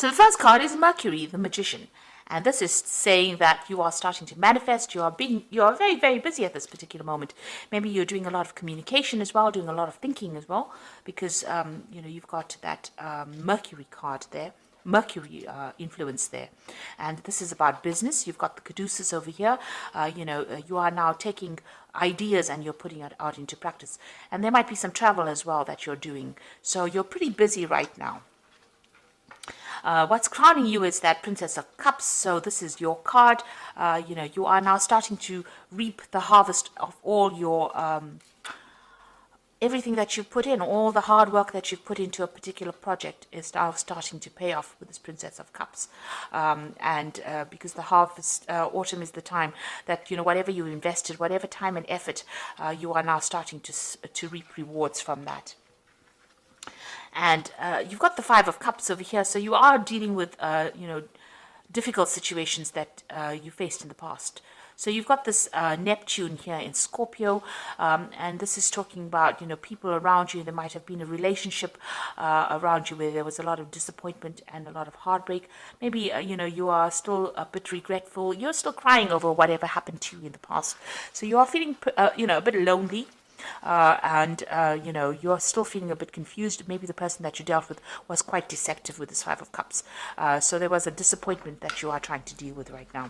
So the first card is Mercury, the Magician. And this is saying that you are starting to manifest. You are very, very busy at this particular moment. Maybe you're doing a lot of communication as well, doing a lot of thinking as well, because you've got that Mercury card there, Mercury influence there. And this is about business. You've got the Caduceus over here. You are now taking ideas and you're putting it out into practice. And there might be some travel as well that you're doing. So you're pretty busy right now. What's crowning you is that Princess of Cups. So this is your card. You are now starting to reap the harvest of all your everything that you've put in, all the hard work that you've put into a particular project is now starting to pay off with this Princess of Cups. Because the harvest, autumn is the time that, whatever you invested, whatever time and effort, you are now starting to reap rewards from that. And you've got the Five of Cups over here, so you are dealing with, difficult situations that you faced in the past. So you've got this Neptune here in Scorpio, and this is talking about, people around you. There might have been a relationship around you where there was a lot of disappointment and a lot of heartbreak. Maybe, you are still a bit regretful. You're still crying over whatever happened to you in the past. So you are feeling, a bit lonely. You're still feeling a bit confused. Maybe the person that you dealt with was quite deceptive with this Five of Cups. So there was a disappointment that you are trying to deal with right now.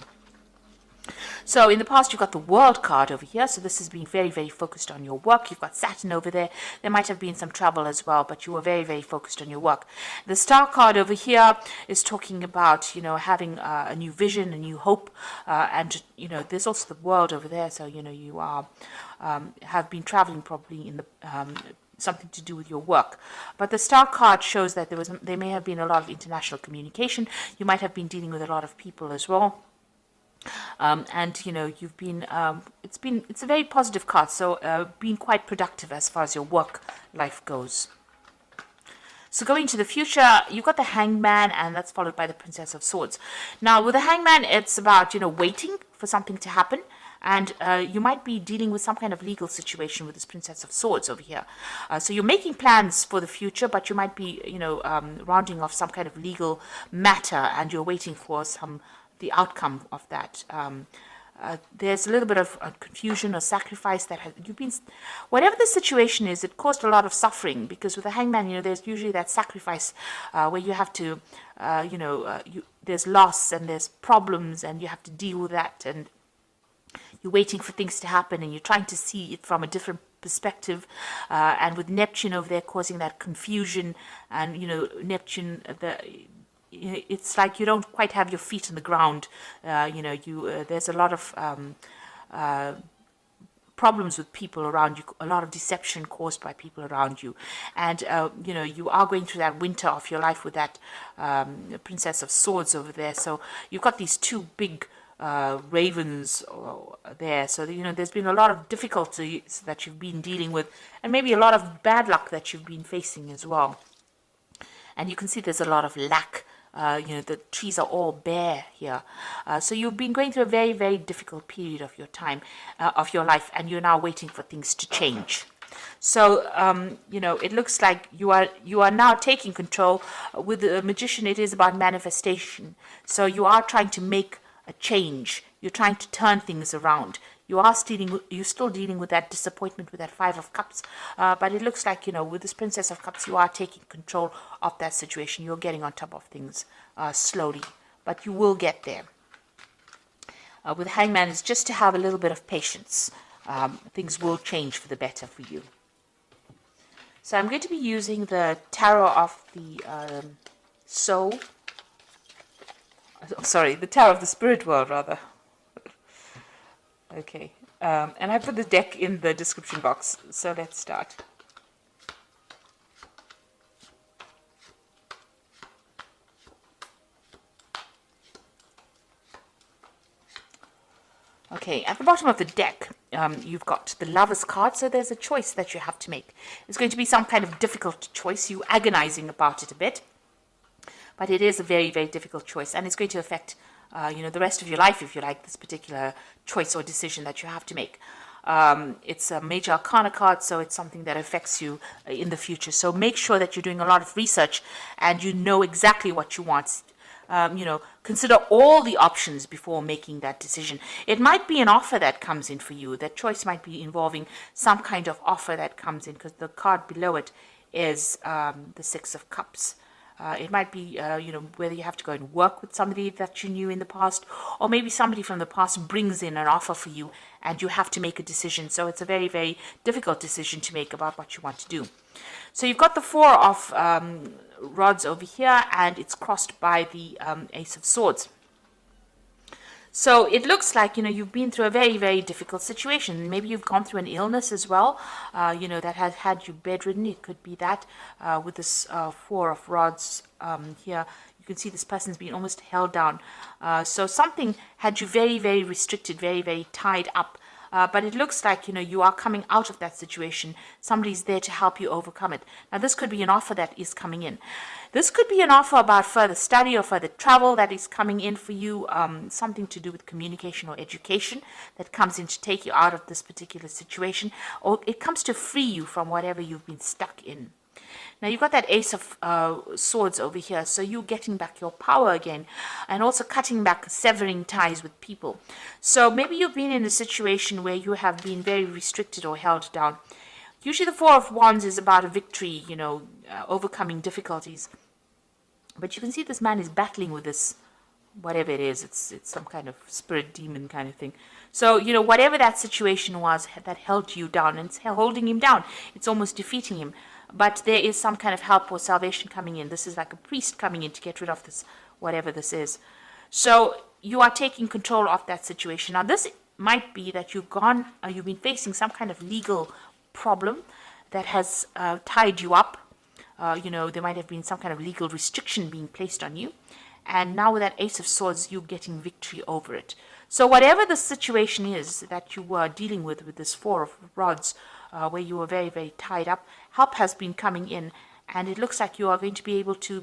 So in the past, you've got the World card over here. So this is being very, very focused on your work. You've got Saturn over there. There might have been some travel as well, but you were very, very focused on your work. The Star card over here is talking about, having a new vision, a new hope. There's also the World over there. So, you are have been traveling probably in the something to do with your work. But the Star card shows that there may have been a lot of international communication. You might have been dealing with a lot of people as well. You've been it's a very positive card, so being quite productive as far as your work life goes. So going to the future, you've got the Hangman, and that's followed by the Princess of Swords. Now with the Hangman, it's about waiting for something to happen, and you might be dealing with some kind of legal situation with this Princess of Swords over here. So you're making plans for the future, but you might be rounding off some kind of legal matter, and you're waiting for the outcome of that. There's a little bit of confusion or sacrifice that you've been, whatever the situation is, it caused a lot of suffering, because with the Hangman, there's usually that sacrifice where you have to, there's loss and there's problems and you have to deal with that, and you're waiting for things to happen and you're trying to see it from a different perspective, and with Neptune over there causing that confusion, and Neptune, it's like you don't quite have your feet on the ground. There's a lot of problems with people around you, a lot of deception caused by people around you, and you are going through that winter of your life with that Princess of Swords over there. So you've got these two big ravens there. So there's been a lot of difficulties that you've been dealing with, and maybe a lot of bad luck that you've been facing as well. And you can see there's a lot of lack. The trees are all bare here. So you've been going through a very, very difficult period of your time, of your life, and you're now waiting for things to change. So, it looks like you are now taking control. With the Magician, it is about manifestation. So you are trying to make a change. You're trying to turn things around. You're still dealing with that disappointment with that Five of Cups, but it looks like, with this Princess of Cups, you are taking control of that situation. You're getting on top of things slowly, but you will get there. With Hangman, it's just to have a little bit of patience. Things will change for the better for you. So I'm going to be using the Tarot of the Soul. Sorry, the Tarot of the Spirit World, rather. Okay, and I put the deck in the description box, so let's start. Okay, at the bottom of the deck, you've got the Lover's card, so there's a choice that you have to make. It's going to be some kind of difficult choice. You're agonizing about it a bit, but it is a very, very difficult choice, and it's going to affect the rest of your life, if you like, this particular choice or decision that you have to make. It's a major arcana card, so it's something that affects you in the future. So make sure that you're doing a lot of research and you know exactly what you want. Consider all the options before making that decision. It might be an offer that comes in for you. That choice might be involving some kind of offer that comes in, because the card below it is the Six of Cups. It might be, whether you have to go and work with somebody that you knew in the past, or maybe somebody from the past brings in an offer for you and you have to make a decision. So it's a very, very difficult decision to make about what you want to do. So you've got the Four of Rods over here, and it's crossed by the Ace of Swords. So it looks like, you've been through a very, very difficult situation. Maybe you've gone through an illness as well, that has had you bedridden. It could be that with this Four of Rods here. You can see this person's been almost held down. So something had you very, very restricted, very, very tied up. But it looks like, you are coming out of that situation. Somebody's there to help you overcome it. Now, this could be an offer that is coming in. This could be an offer about further study or further travel that is coming in for you, something to do with communication or education that comes in to take you out of this particular situation, or it comes to free you from whatever you've been stuck in. Now, you've got that Ace of Swords over here, so you're getting back your power again, and also cutting back, severing ties with people. So maybe you've been in a situation where you have been very restricted or held down. Usually the Four of Wands is about a victory, overcoming difficulties. But you can see this man is battling with this, whatever it is. It's some kind of spirit demon kind of thing. So, whatever that situation was that held you down, and it's holding him down, it's almost defeating him. But there is some kind of help or salvation coming in. This is like a priest coming in to get rid of this, whatever this is. So you are taking control of that situation. Now, this might be that you've been facing some kind of legal problem that has tied you up. There might have been some kind of legal restriction being placed on you. And now with that Ace of Swords, you're getting victory over it. So whatever the situation is that you were dealing with this Four of Rods, where you were very, very tied up, help has been coming in. And it looks like you are going to be able to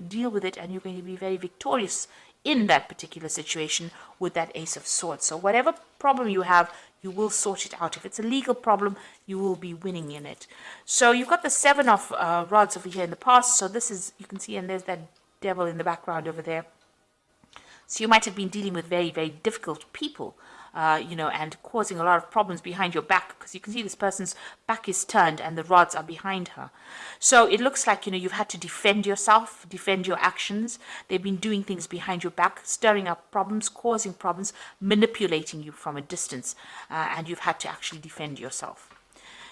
deal with it, and you're going to be very victorious in that particular situation with that Ace of Swords. So whatever problem you have, you will sort it out. If it's a legal problem, you will be winning in it. So you've got the Seven of Rods over here in the past. So this is, you can see, and there's that devil in the background over there. So you might have been dealing with very, very difficult people, and causing a lot of problems behind your back, because you can see this person's back is turned and the rods are behind her. So it looks like, you've had to defend yourself, defend your actions. They've been doing things behind your back, stirring up problems, causing problems, manipulating you from a distance, and you've had to actually defend yourself.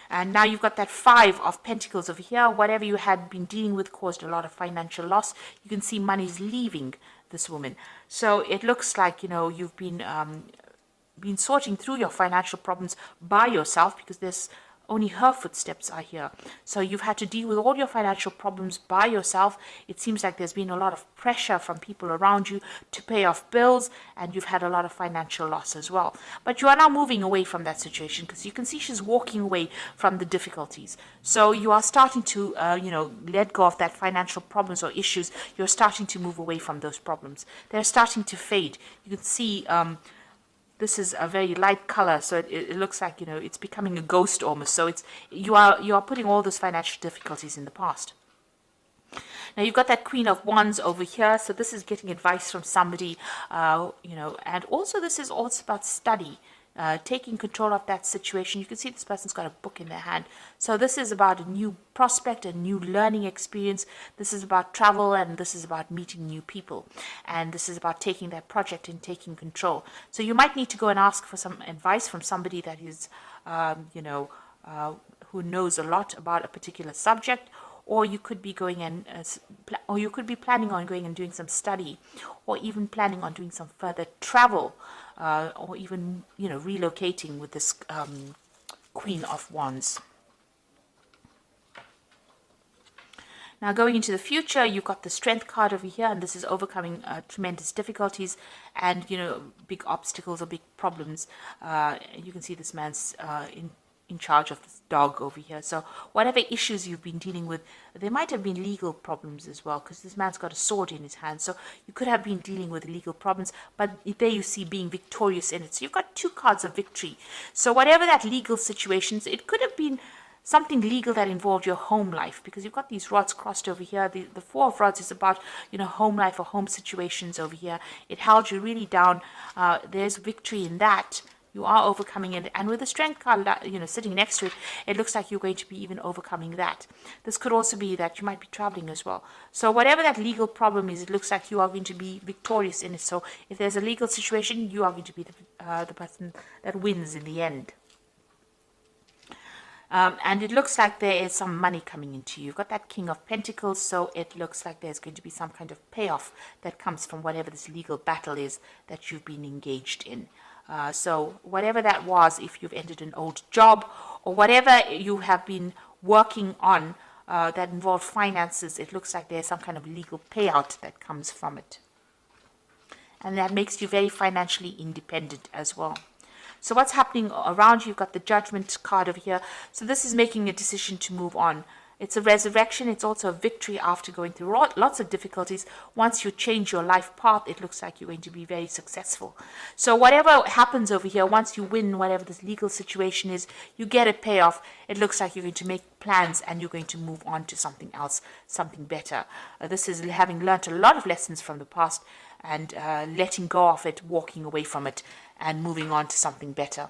And now you've got that Five of Pentacles over here. Whatever you had been dealing with caused a lot of financial loss. You can see money's leaving this woman. So it looks like, you've been sorting through your financial problems by yourself, because there's only her footsteps are here. So you've had to deal with all your financial problems by yourself. It seems like there's been a lot of pressure from people around you to pay off bills, and you've had a lot of financial loss as well. But you are now moving away from that situation, because you can see she's walking away from the difficulties. So you are starting to, let go of that financial problems or issues. You're starting to move away from those problems. They're starting to fade. You can see, this is a very light color, so it looks like, it's becoming a ghost almost. So you are putting all those financial difficulties in the past. Now you've got that Queen of Wands over here, so this is getting advice from somebody, and also this is also about study. Taking control of that situation. You can see this person's got a book in their hand. So this is about a new prospect, a new learning experience. This is about travel, and this is about meeting new people. And this is about taking that project and taking control. So you might need to go and ask for some advice from somebody that is, who knows a lot about a particular subject. Or you could be going and, or you could be planning on going and doing some study, or even planning on doing some further travel, or even, relocating with this Queen of Wands. Now, going into the future, you've got the Strength card over here, and this is overcoming tremendous difficulties and, big obstacles or big problems. You can see this man's in charge of this dog over here. So whatever issues you've been dealing with, there might have been legal problems as well, because this man's got a sword in his hand. So you could have been dealing with legal problems, but there you see being victorious in it. So you've got 2 cards of victory. So whatever that legal situations, it could have been something legal that involved your home life, because you've got these rods crossed over here. The 4 of rods is about, home life or home situations over here. It held you really down. There's victory in that. You are overcoming it, and with the strength card, sitting next to it, it looks like you're going to be even overcoming that. This could also be that you might be traveling as well. So whatever that legal problem is, it looks like you are going to be victorious in it. So if there's a legal situation, you are going to be the person that wins in the end. And it looks like there is some money coming into you. You've got that King of Pentacles, so it looks like there's going to be some kind of payoff that comes from whatever this legal battle is that you've been engaged in. So whatever that was, if you've ended an old job or whatever you have been working on that involved finances, it looks like there's some kind of legal payout that comes from it. And that makes you very financially independent as well. So what's happening around you? You've got the Judgment card over here. So this is making a decision to move on. It's a resurrection. It's also a victory after going through lots of difficulties. Once you change your life path, it looks like you're going to be very successful. So whatever happens over here, once you win whatever this legal situation is, you get a payoff. It looks like you're going to make plans and you're going to move on to something else, something better. This is having learned a lot of lessons from the past and letting go of it, walking away from it, and moving on to something better.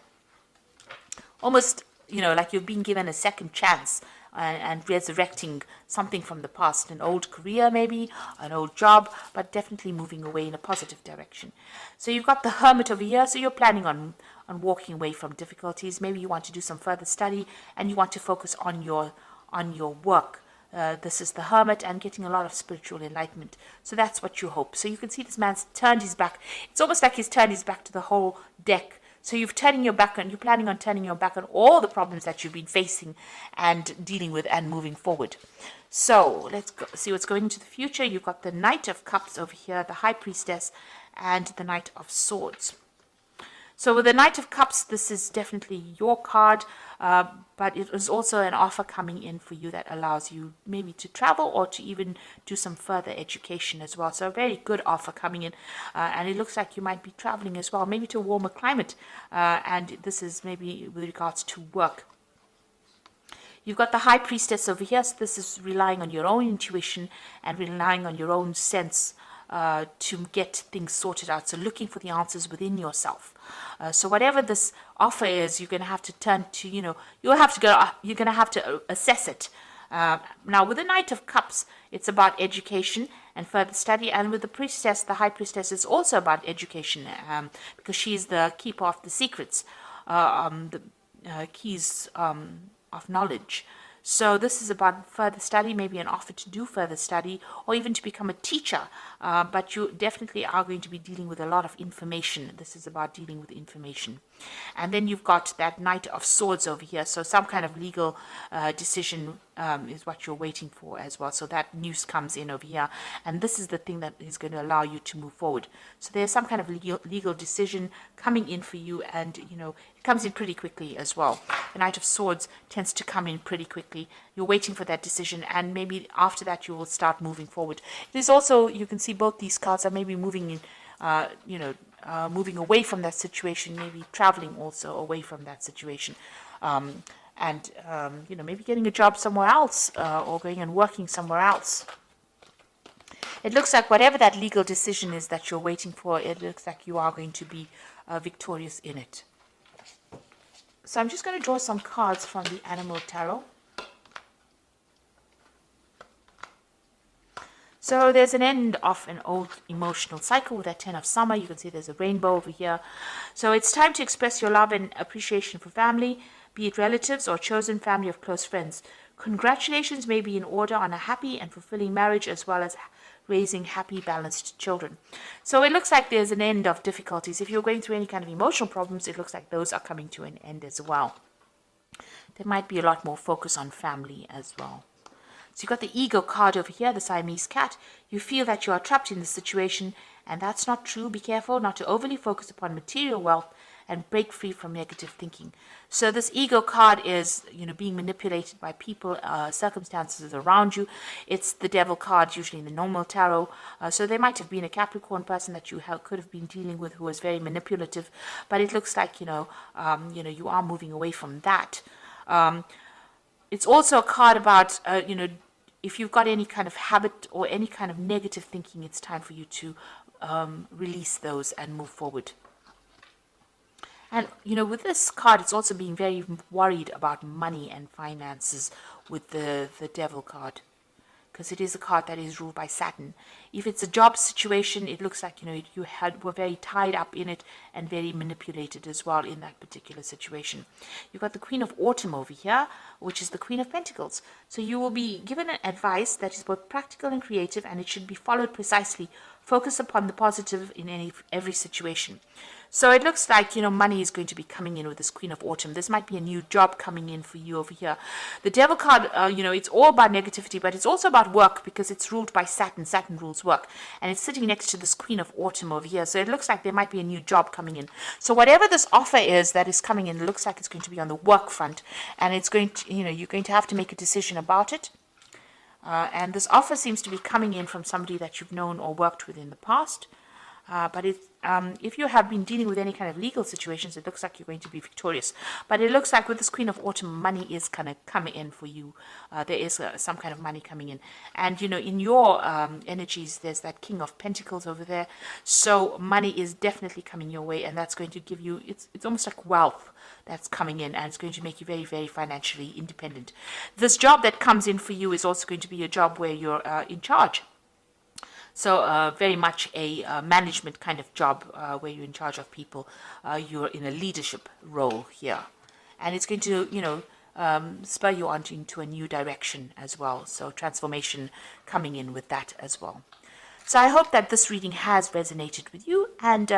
Almost, like you've been given a second chance and resurrecting something from the past, an old career maybe, an old job, but definitely moving away in a positive direction. So you've got the Hermit over here, so you're planning on walking away from difficulties. Maybe you want to do some further study and you want to focus on your work. This is the Hermit and getting a lot of spiritual enlightenment. So that's what you hope. So you can see this man's turned his back. It's almost like he's turned his back to the whole deck. So you're planning on turning your back on all the problems that you've been facing and dealing with and moving forward. So let's see what's going into the future. You've got the Knight of Cups over here, the High Priestess, and the Knight of Swords. So with the Knight of Cups, this is definitely your card, but it is also an offer coming in for you that allows you maybe to travel or to even do some further education as well. So a very good offer coming in, and it looks like you might be traveling as well, maybe to a warmer climate, and this is maybe with regards to work. You've got the High Priestess over here, so this is relying on your own intuition and relying on your own sense to get things sorted out. So looking for the answers within yourself. So whatever this offer is, you're going to have to turn to, you're going to have to assess it. Now with the Knight of Cups, it's about education and further study. And with the Priestess, the High Priestess, is also about education because she's the keeper of the secrets, the keys of knowledge. So this is about further study, maybe an offer to do further study or even to become a teacher. But you definitely are going to be dealing with a lot of information. This is about dealing with information. And then you've got that Knight of Swords over here. So some kind of legal decision is what you're waiting for as well. So that news comes in over here. And this is the thing that is going to allow you to move forward. So there's some kind of legal decision coming in for you. And, it comes in pretty quickly as well. The Knight of Swords tends to come in pretty quickly. You're waiting for that decision. And maybe after that, you will start moving forward. It is also, you can see both these cards are maybe moving in, moving away from that situation, maybe traveling also away from that situation. Maybe getting a job somewhere else or going and working somewhere else. It looks like whatever that legal decision is that you're waiting for, it looks like you are going to be victorious in it. So I'm just going to draw some cards from the Animal Tarot. So there's an end of an old emotional cycle with that 10 of Summer. You can see there's a rainbow over here. So it's time to express your love and appreciation for family, be it relatives or chosen family of close friends. Congratulations may be in order on a happy and fulfilling marriage as well as raising happy, balanced children. So it looks like there's an end of difficulties. If you're going through any kind of emotional problems, it looks like those are coming to an end as well. There might be a lot more focus on family as well. So you've got the Ego card over here, the Siamese cat. You feel that you are trapped in this situation, and that's not true. Be careful not to overly focus upon material wealth and break free from negative thinking. So this ego card is, being manipulated by people, circumstances around you. It's the devil card, usually in the normal tarot. So there might have been a Capricorn person that you could have been dealing with who was very manipulative, but it looks like, you are moving away from that. It's also a card about, if you've got any kind of habit or any kind of negative thinking, it's time for you to release those and move forward. And, with this card, it's also being very worried about money and finances with the devil card, because it is a card that is ruled by Saturn. If it's a job situation, it looks like, you were very tied up in it and very manipulated as well in that particular situation. You've got the Queen of Autumn over here, which is the Queen of Pentacles. So you will be given an advice that is both practical and creative, and it should be followed precisely. Focus upon the positive in every situation. So it looks like, money is going to be coming in with this Queen of Autumn. This might be a new job coming in for you over here. The Devil card, it's all about negativity, but it's also about work, because it's ruled by Saturn. Saturn rules work. And it's sitting next to this Queen of Autumn over here. So it looks like there might be a new job coming in. So whatever this offer is that is coming in, it looks like it's going to be on the work front. And it's going to, you're going to have to make a decision about it. And this offer seems to be coming in from somebody that you've known or worked with in the past. But if you have been dealing with any kind of legal situations, it looks like you're going to be victorious. But it looks like with this Queen of Autumn, money is kind of coming in for you. There is some kind of money coming in. And, in your energies, there's that King of Pentacles over there. So money is definitely coming your way, and that's going to give you, it's almost like wealth that's coming in, and it's going to make you very, very financially independent. This job that comes in for you is also going to be a job where you're in charge. So very much a management kind of job where you're in charge of people. You're in a leadership role here. And it's going to, spur you on into a new direction as well. So transformation coming in with that as well. So I hope that this reading has resonated with you. And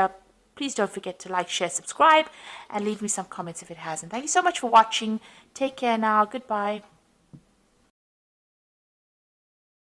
please don't forget to like, share, subscribe, and leave me some comments if it hasn't. Thank you so much for watching. Take care now. Goodbye.